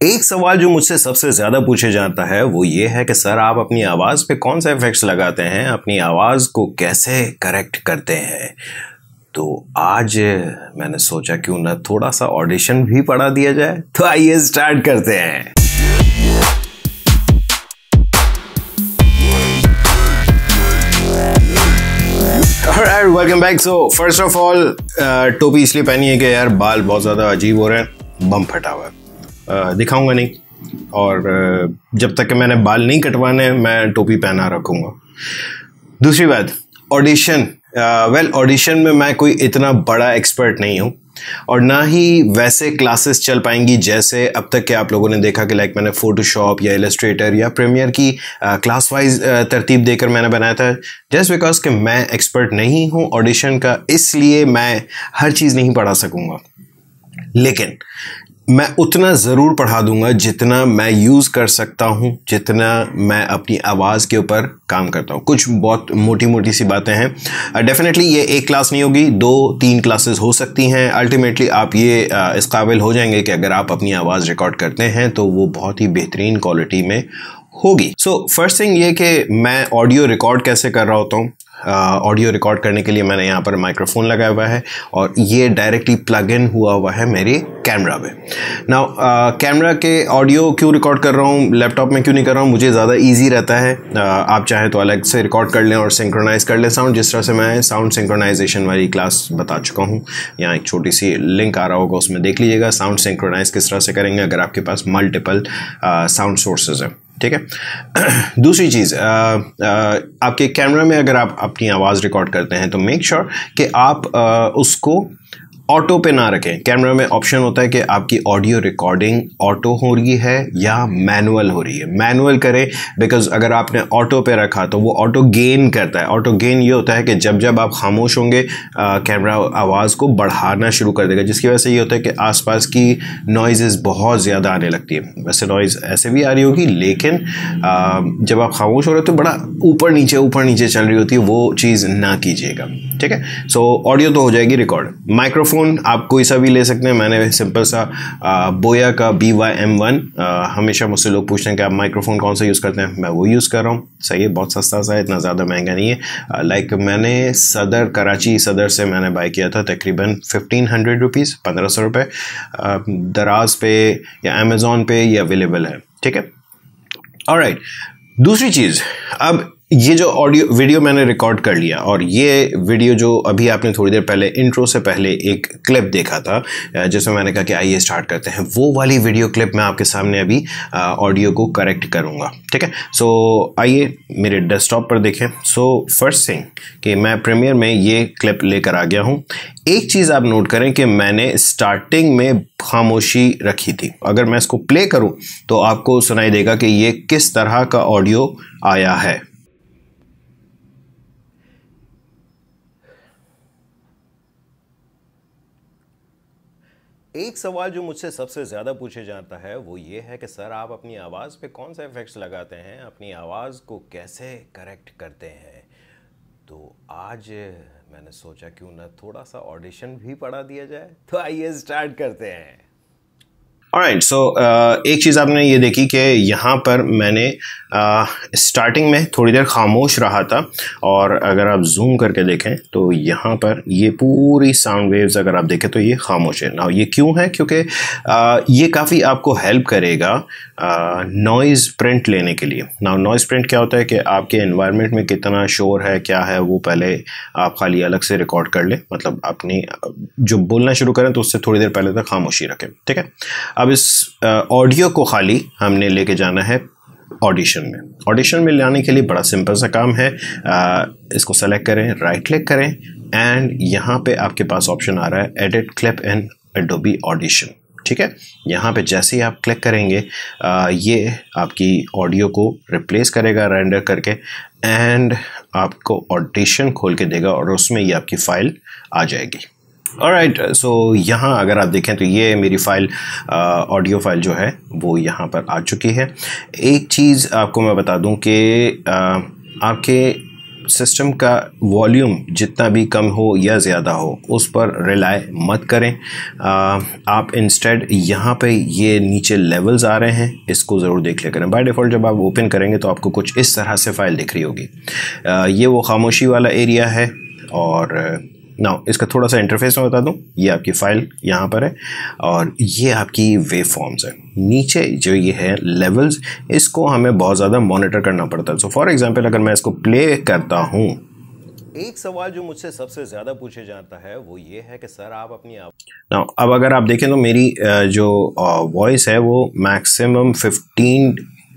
एक सवाल जो मुझसे सबसे ज्यादा पूछे जाता है वो ये है कि सर आप अपनी आवाज पे कौन सा इफेक्ट्स लगाते हैं, अपनी आवाज को कैसे करेक्ट करते हैं। तो आज मैंने सोचा क्यों ना थोड़ा सा ऑडिशन भी पढ़ा दिया जाए, तो आइए स्टार्ट करते हैं। Alright, welcome back. So first of all, टोपी इसलिए पहनी है कि यार बाल बहुत ज़्यादा अजीब हो रहे हैं, बम फटा हुआ है, दिखाऊंगा नहीं, और जब तक कि मैंने बाल नहीं कटवाने मैं टोपी पहना रखूँगा। दूसरी बात, ऑडिशन, ऑडिशन में मैं कोई इतना बड़ा एक्सपर्ट नहीं हूँ, और ना ही वैसे क्लासेस चल पाएंगी जैसे अब तक के आप लोगों ने देखा कि लाइक मैंने फोटोशॉप या इलस्ट्रेटर या प्रीमियर की क्लास वाइज तरतीब देकर मैंने बनाया था। जस्ट बिकॉज कि मैं एक्सपर्ट नहीं हूँ ऑडिशन का, इसलिए मैं हर चीज़ नहीं पढ़ा सकूँगा, लेकिन मैं उतना ज़रूर पढ़ा दूंगा जितना मैं यूज़ कर सकता हूँ, जितना मैं अपनी आवाज़ के ऊपर काम करता हूँ। कुछ बहुत मोटी मोटी सी बातें हैं। डेफिनेटली ये एक क्लास नहीं होगी, 2-3 क्लासेस हो सकती हैं। अल्टीमेटली आप ये इस काबिल हो जाएंगे कि अगर आप अपनी आवाज़ रिकॉर्ड करते हैं तो वो बहुत ही बेहतरीन क्वालिटी में होगी। सो फर्स्ट थिंग ये कि मैं ऑडियो रिकॉर्ड कैसे कर रहा होता हूँ। ऑडियो रिकॉर्ड करने के लिए मैंने यहाँ पर माइक्रोफोन लगाया हुआ है और ये डायरेक्टली प्लग इन हुआ है मेरे कैमरा में। नाउ कैमरा के ऑडियो क्यों रिकॉर्ड कर रहा हूँ, लैपटॉप में क्यों नहीं कर रहा हूँ, मुझे ज़्यादा इजी रहता है। आप चाहें तो अलग से रिकॉर्ड कर लें और सिंक्रोनाइज़ कर लें साउंड, जिस तरह से मैं साउंड सिंक्रोनाइजेशन वाली क्लास बता चुका हूँ। यहाँ एक छोटी सी लिंक आ रहा होगा, उसमें देख लीजिएगा साउंड सिंक्रोनाइज किस तरह से करेंगे अगर आपके पास मल्टीपल साउंड सोर्सेज हैं। ठीक है। दूसरी चीज़, आपके कैमरा में अगर आप अपनी आवाज़ रिकॉर्ड करते हैं तो मेक श्योर कि आप उसको ऑटो पे ना रखें। कैमरा में ऑप्शन होता है कि आपकी ऑडियो रिकॉर्डिंग ऑटो हो रही है या मैनुअल हो रही है। मैनुअल करें, बिकॉज अगर आपने ऑटो पे रखा तो वो ऑटो गेन करता है। ऑटो गेन ये होता है कि जब जब आप खामोश होंगे कैमरा आवाज़ को बढ़ाना शुरू कर देगा, जिसकी वजह से ये होता है कि आसपास की नॉइज़ बहुत ज़्यादा आने लगती है। वैसे नॉइज़ ऐसे भी आ रही होगी, लेकिन जब आप खामोश हो रहे हो तो बड़ा ऊपर नीचे चल रही होती है, वो चीज़ ना कीजिएगा। ठीक है। सो ऑडियो तो हो जाएगी रिकॉर्ड। माइक्रोफोन आप कोई सा भी ले सकते हैं। मैंने सिंपल सा बोया का BY-M1, हमेशा मुझसे लोग पूछते हैं कि आप माइक्रोफोन कौन सा यूज़ करते हैं, मैं वो यूज़ कर रहा हूँ। सही है, बहुत सस्ता सा है, इतना ज़्यादा महंगा नहीं है। लाइक मैंने कराची सदर से मैंने बाय किया था तकरीबन 1500 रुपीज़, 1500 रुपये। दराज पे या अमेज़ॉन पे ये अवेलेबल है। ठीक है। ऑलराइट, दूसरी चीज़, अब ये जो ऑडियो वीडियो मैंने रिकॉर्ड कर लिया, और ये वीडियो जो अभी आपने थोड़ी देर पहले इंट्रो से पहले एक क्लिप देखा था जिसमें मैंने कहा कि आइए स्टार्ट करते हैं, वो वाली वीडियो क्लिप मैं आपके सामने अभी ऑडियो को करेक्ट करूँगा। ठीक है। सो आइए मेरे डेस्कटॉप पर देखें। सो फर्स्ट थिंग कि मैं प्रीमियर में ये क्लिप लेकर आ गया हूँ। एक चीज़ आप नोट करें कि मैंने स्टार्टिंग में खामोशी रखी थी। अगर मैं इसको प्ले करूँ तो आपको सुनाई देगा कि ये किस तरह का ऑडियो आया है। एक सवाल जो मुझसे सबसे ज़्यादा पूछे जाता है वो ये है कि सर आप अपनी आवाज़ पे कौन सा इफेक्ट्स लगाते हैं, अपनी आवाज़ को कैसे करेक्ट करते हैं। तो आज मैंने सोचा क्यों ना थोड़ा सा ऑडिशन भी पढ़ा दिया जाए, तो आइए स्टार्ट करते हैं। ऑलराइट, सो एक चीज़ आपने ये देखी कि यहाँ पर मैंने स्टार्टिंग में थोड़ी देर खामोश रहा था, और अगर आप जूम करके देखें तो यहाँ पर ये पूरी साउंड वेव्स अगर आप देखें तो ये खामोश है ना। ये क्यों है? क्योंकि ये काफ़ी आपको हेल्प करेगा नॉइज़ प्रिंट लेने के लिए। ना नॉइज़ प्रिंट क्या होता है कि आपके एनवायरनमेंट में कितना शोर है, क्या है, वो पहले आप खाली अलग से रिकॉर्ड कर लें। मतलब अपनी जो बोलना शुरू करें तो उससे थोड़ी देर पहले तक खामोशी रखें। ठीक है। अब इस ऑडियो को खाली हमने लेके जाना है ऑडिशन में। ऑडिशन में लाने के लिए बड़ा सिंपल सा काम है। इसको सेलेक्ट करें, राइट क्लिक करें, एंड यहाँ पे आपके पास ऑप्शन आ रहा है एडिट क्लिप इन एडोबी ऑडिशन। ठीक है। यहाँ पे जैसे ही आप क्लिक करेंगे ये आपकी ऑडियो को रिप्लेस करेगा रेंडर करके, एंड आपको ऑडिशन खोल के देगा और उसमें ये आपकी फ़ाइल आ जाएगी। ऑलराइट, सो यहाँ अगर आप देखें तो ये मेरी फ़ाइल ऑडियो फाइल जो है वो यहाँ पर आ चुकी है। एक चीज़ आपको मैं बता दूं कि आपके सिस्टम का वॉल्यूम जितना भी कम हो या ज़्यादा हो उस पर रिलाय मत करें। आप इंस्टेड यहाँ पे ये नीचे लेवल्स आ रहे हैं, इसको ज़रूर देख लिया करें। बाय डिफ़ॉल्ट जब आप ओपन करेंगे तो आपको कुछ इस तरह से फ़ाइल दिख रही होगी। ये वो खामोशी वाला एरिया है। और नाउ इसका थोड़ा सा इंटरफेस में बता दूं, ये आपकी फ़ाइल यहाँ पर है और ये आपकी वेव फॉर्म्स है। नीचे जो ये है लेवल्स, इसको हमें बहुत ज़्यादा मॉनिटर करना पड़ता है। सो फॉर एग्जांपल अगर मैं इसको प्ले करता हूँ, एक सवाल जो मुझसे सबसे ज़्यादा पूछे जाता है वो ये है कि सर आप अपनी नाउ अब अगर आप देखें तो मेरी जो वॉइस है वो मैक्सिमम 15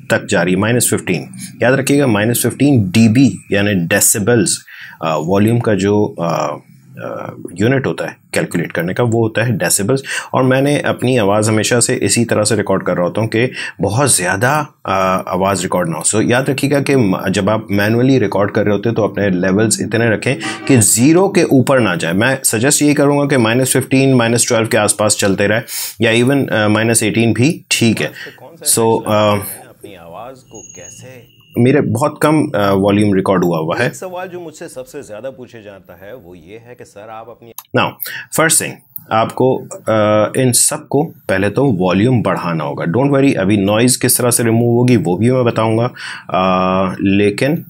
तक जा रही है, -15। याद रखिएगा -15 dB यानी डेसिबल्स वॉल्यूम का जो यूनिट होता है कैलकुलेट करने का, वो होता है डेसिबल्स। और मैंने अपनी आवाज़ हमेशा से इसी तरह से रिकॉर्ड कर रहा होता हूँ कि बहुत ज़्यादा आवाज़ रिकॉर्ड ना हो। सो याद रखिएगा कि जब आप मैनुअली रिकॉर्ड कर रहे होते हैं तो अपने लेवल्स इतने रखें कि 0 के ऊपर ना जाए। मैं सजेस्ट यही करूँगा कि -15 -12 के आसपास चलते रहे, या इवन -18 भी ठीक है। सो अपनी आवाज़ को कैसे मेरे बहुत कम वॉल्यूम रिकॉर्ड हुआ है। एक सवाल जो मुझसे सबसे ज़्यादा पूछे जाता है वो ये है कि सर आप अपनी नाउ फर्स्ट थिंग आपको इन सब को पहले तो वॉल्यूम बढ़ाना होगा। डोंट वरी, अभी नॉइज़ किस तरह से रिमूव होगी वो भी मैं बताऊंगा, लेकिन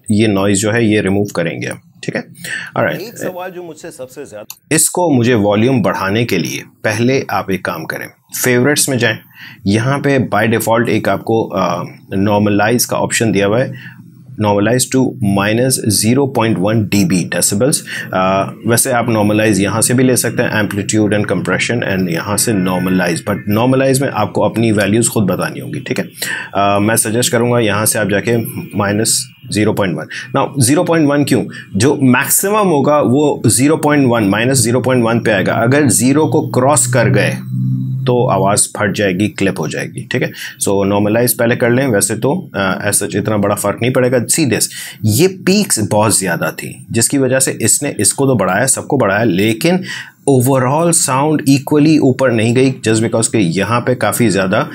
ये नॉइज़ जो है ये रिमूव करेंगे, ठीक है। ऑलराइट, एक सवाल जो मुझसे सबसे ज़्यादा, इसको मुझे वॉल्यूम बढ़ाने के लिए पहले आप एक काम करें, फेवरेट्स में जाएं। यहाँ पे बाय डिफ़ॉल्ट एक आपको नॉर्मलाइज का ऑप्शन दिया हुआ है, नॉर्मलाइज टू -0.1 dB डेसिबल्स। वैसे आप नॉर्मलाइज यहाँ से भी ले सकते हैं, एम्पलीट्यूड एंड कंप्रेशन, एंड यहाँ से नॉर्मलाइज, बट नॉर्मलाइज में आपको अपनी वैल्यूज़ खुद बतानी होगी, ठीक है। मैं सजेस्ट करूँगा यहाँ से आप जाके -0.1। नाउ 0.1 क्यों? जो मैक्सिमम होगा वो 0.1 -0.1 पे आएगा। अगर 0 को क्रॉस कर गए तो आवाज़ फट जाएगी, क्लिप हो जाएगी, ठीक है। सो नॉर्मलाइज पहले कर लें। वैसे तो ऐसा इतना बड़ा फ़र्क नहीं पड़ेगा। सी दिस, ये पीक्स बहुत ज़्यादा थी जिसकी वजह से इसने इसको तो बढ़ाया, सबको बढ़ाया, लेकिन ओवरऑल साउंड इक्वली ऊपर नहीं गई, जस्ट बिकॉज के यहाँ पे काफ़ी ज़्यादा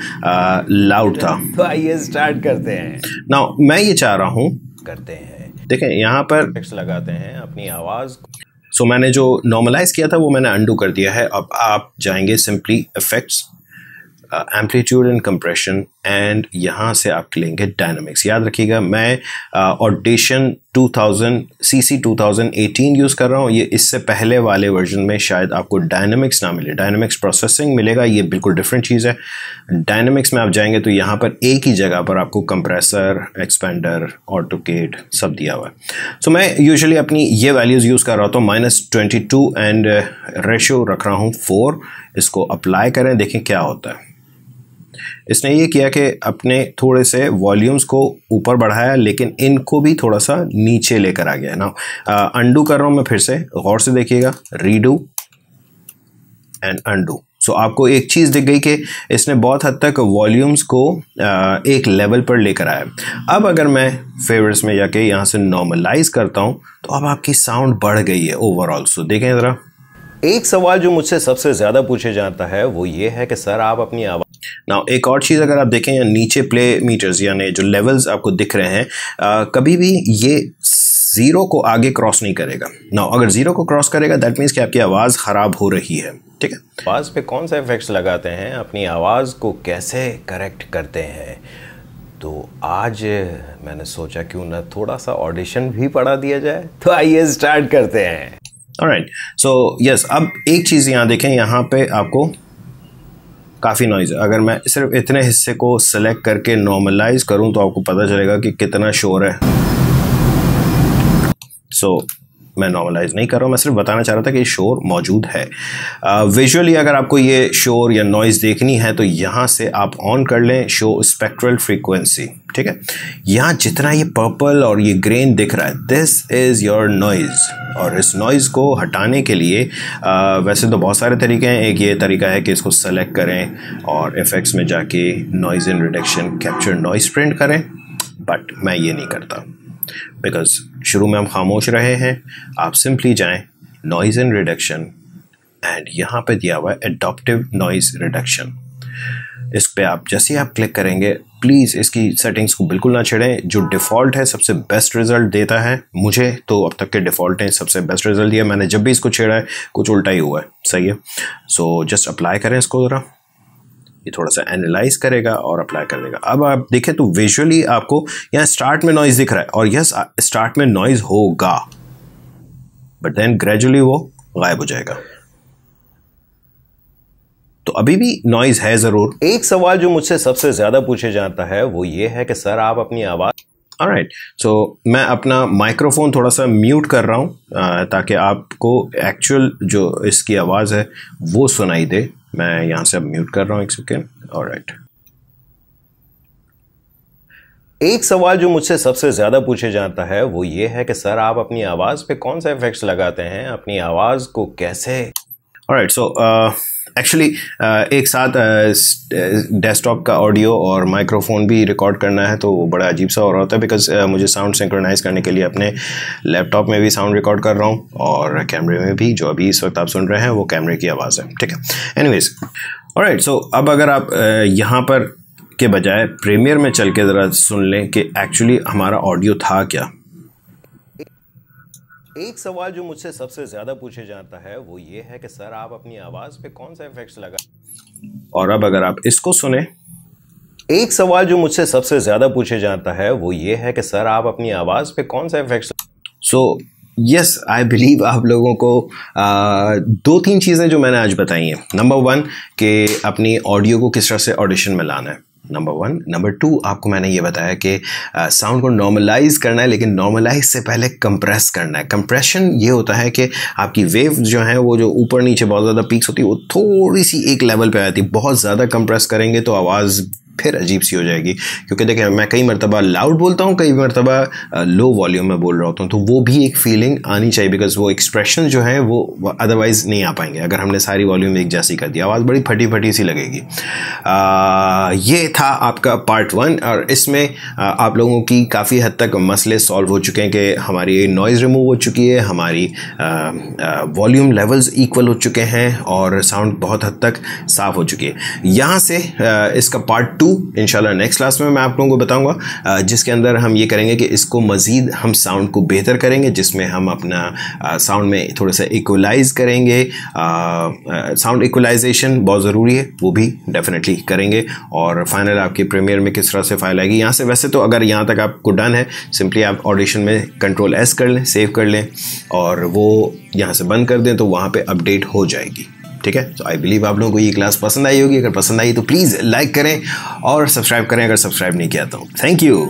लाउड था। तो आइए स्टार्ट करते हैं। नाउ मैं ये चाह रहा हूँ करते हैं, देखें यहाँ पर टेक्स्ट लगाते हैं अपनी आवाज़ को। सो मैंने जो नॉर्मलाइज किया था वो मैंने अंडू कर दिया है। अब आप जाएंगे simply effects, amplitude and compression, and यहाँ से आप लेंगे डायनामिक्स। याद रखिएगा मैं ऑडिशन 2000 CC 2018 यूज़ कर रहा हूँ। ये इससे पहले वाले वर्जन में शायद आपको डायनामिक्स ना मिले, डायनामिक्स प्रोसेसिंग मिलेगा, ये बिल्कुल डिफरेंट चीज़ है। डायनामिक्स में आप जाएंगे तो यहाँ पर एक ही जगह पर आपको कंप्रेसर, एक्सपेंडर, ऑटोकेड सब दिया हुआ है। सो मैं यूजुअली अपनी ये वैल्यूज़ यूज़ कर रहा होता हूँ, -22 एंड रेशो रख रहा हूँ 4। इसको अप्लाई करें, देखें क्या होता है। इसने ये किया कि अपने थोड़े से वॉल्यूम्स को ऊपर बढ़ाया, लेकिन इनको भी थोड़ा सा नीचे लेकर आ गया ना। अंडू कर रहा हूँ मैं फिर से, गौर से देखिएगा, रीडू एंड अंडू। सो आपको एक चीज़ दिख गई कि इसने बहुत हद तक वॉल्यूम्स को एक लेवल पर लेकर आया। अब अगर मैं फेवरेट्स में जाके यहाँ से नॉर्मलाइज करता हूँ तो अब आपकी साउंड बढ़ गई है ओवरऑल। सो देखें ज़रा, एक सवाल जो मुझसे सबसे ज़्यादा पूछे जाता है वो ये है कि सर आप अपनी आवाज़। नाउ एक और चीज़ अगर आप देखें, नीचे प्ले मीटर्स यानी जो लेवल्स आपको दिख रहे हैं, कभी भी ये 0 को आगे क्रॉस नहीं करेगा। नाउ अगर 0 को क्रॉस करेगा दैट मीन्स कि आपकी आवाज़ ख़राब हो रही है, ठीक है। आवाज़ पे कौन सा इफेक्ट्स लगाते हैं, अपनी आवाज़ को कैसे करेक्ट करते हैं, तो आज मैंने सोचा क्यों ना थोड़ा सा ऑडिशन भी पढ़ा दिया जाए। तो आइए स्टार्ट करते हैं। ऑलराइट, सो यस, अब एक चीज़ यहाँ देखें, यहाँ पे आपको काफ़ी नॉइज़ है। अगर मैं सिर्फ इतने हिस्से को सेलेक्ट करके नॉर्मलाइज करूँ तो आपको पता चलेगा कि कितना शोर है। सो मैं नॉर्मलाइज नहीं कर रहा हूँ, मैं सिर्फ बताना चाह रहा था कि शोर मौजूद है। विजुअली अगर आपको ये शोर या नॉइज़ देखनी है तो यहाँ से आप ऑन कर लें शो स्पेक्ट्रल फ्रीक्वेंसी, ठीक है। यहाँ जितना ये पर्पल और ये ग्रेन दिख रहा है, दिस इज़ योर नॉइज़। और इस नॉइज़ को हटाने के लिए वैसे तो बहुत सारे तरीके हैं। एक ये तरीका है कि इसको सेलेक्ट करें और इफ़ेक्ट्स में जाके noise in reduction capture noise print करें, बट मैं ये नहीं करता बिकॉज शुरू में हम खामोश रहे हैं। आप सिंपली जाएं नॉइज़ इन रिडक्शन, एंड यहाँ पे दिया हुआ है एडॉप्टिव नॉइज़ रिडक्शन। इस पे आप जैसे ही आप क्लिक करेंगे, प्लीज़ इसकी सेटिंग्स को बिल्कुल ना छेड़ें। जो डिफ़ॉल्ट है सबसे बेस्ट रिज़ल्ट देता है, मुझे तो अब तक के डिफ़ॉल्ट ने सबसे बेस्ट रिज़ल्ट दिया। मैंने जब भी इसको छेड़ा है कुछ उल्टा ही हुआ है, सही है। सो जस्ट अप्लाई करें इसको ज़रा, ये थोड़ा सा एनालाइज करेगा और अप्लाई कर देगा। अब आप देखें तो विजुअली आपको यहाँ स्टार्ट में नॉइज़ दिख रहा है, और यस स्टार्ट में नॉइज़ होगा, बट देन ग्रेजुअली वो गायब हो जाएगा। तो अभी भी नॉइज है जरूर। एक सवाल जो मुझसे सबसे ज्यादा पूछे जाता है वो ये है कि सर आप अपनी आवाज। ऑलराइट, सो मैं अपना माइक्रोफोन थोड़ा सा म्यूट कर रहा हूँ ताकि आपको एक्चुअल जो इसकी आवाज़ है वो सुनाई दे। मैं यहाँ से अब म्यूट कर रहा हूँ, एक सेकेंड। ऑलराइट, एक सवाल जो मुझसे सबसे ज्यादा पूछे जाता है वो ये है कि सर आप अपनी आवाज पे कौन सा इफेक्ट्स लगाते हैं, अपनी आवाज को कैसे। ऑलराइट, सो एक्चुअली एक साथ डेस्कटॉप का ऑडियो और माइक्रोफोन भी रिकॉर्ड करना है तो वो बड़ा अजीब सा हो रहा होता है, बिकॉज मुझे साउंड सिंक्रोनाइज करने के लिए अपने लैपटॉप में भी साउंड रिकॉर्ड कर रहा हूँ और कैमरे में भी। जो अभी इस वक्त आप सुन रहे हैं वो कैमरे की आवाज़ है, ठीक है। एनीवेज, ऑलराइट, सो अब अगर आप यहाँ पर के बजाय प्रीमियर में चल के ज़रा सुन लें कि एक्चुअली हमारा ऑडियो था क्या। एक सवाल जो मुझसे सबसे ज्यादा पूछे जाता है वो ये है कि सर आप अपनी आवाज पे कौन सा इफेक्ट्स लगा। और अब अगर आप इसको सुने, एक सवाल जो मुझसे सबसे ज्यादा पूछे जाता है वो ये है कि सर आप अपनी आवाज पे कौन सा effects. So yes, I believe आप लोगों को 2-3 चीज़ें जो मैंने आज बताई हैं। नंबर 1 कि अपनी ऑडियो को किस तरह से ऑडिशन में लाना है, नंबर 1। नंबर 2 आपको मैंने ये बताया कि साउंड को नॉर्मलाइज करना है, लेकिन नॉर्मलाइज से पहले कंप्रेस करना है। कंप्रेशन ये होता है कि आपकी वेव जो है वो जो ऊपर नीचे बहुत ज़्यादा पीक्स होती है वो थोड़ी सी एक लेवल पे आती है। बहुत ज़्यादा कंप्रेस करेंगे तो आवाज़ फिर अजीब सी हो जाएगी, क्योंकि देखिए मैं कई मरतबा लाउड बोलता हूँ, कई मरतबा लो वॉल्यूम में बोल रहा होता हूँ, तो वो भी एक फीलिंग आनी चाहिए, बिकॉज वो एक्सप्रेशन जो है वो अदरवाइज नहीं आ पाएंगे अगर हमने सारी वॉल्यूम एक जैसी कर दी, आवाज़ बड़ी फटी फटी सी लगेगी। ये था आपका पार्ट 1 और इसमें आप लोगों की काफ़ी हद तक मसले सॉल्व हो चुके हैं कि हमारी नॉइज़ रिमूव हो चुकी है, हमारी वॉल्यूम लेवल्स इक्वल हो चुके हैं और साउंड बहुत हद तक साफ़ हो चुकी है। यहाँ से इसका पार्ट 2 इंशाल्लाह नेक्स्ट क्लास में मैं आप लोगों को बताऊंगा, जिसके अंदर हम ये करेंगे कि इसको मज़ीद हम साउंड को बेहतर करेंगे, जिसमें हम अपना साउंड में थोड़ा सा इक्वलाइज करेंगे। साउंड इक्वलाइजेशन बहुत ज़रूरी है, वो भी डेफिनेटली करेंगे। और फाइनल आपकी प्रीमियर में किस तरह से फाइल आएगी यहाँ से। वैसे तो अगर यहाँ तक आपको डन है, सिंपली आप ऑडिशन में Ctrl+S कर लें, सेव कर लें और वो यहाँ से बंद कर दें तो वहाँ पे अपडेट हो जाएगी, ठीक है। तो आई बिलीव आप लोगों को ये क्लास पसंद आई होगी। अगर पसंद आई तो प्लीज़ लाइक करें और सब्सक्राइब करें अगर सब्सक्राइब नहीं किया तो। Thank you.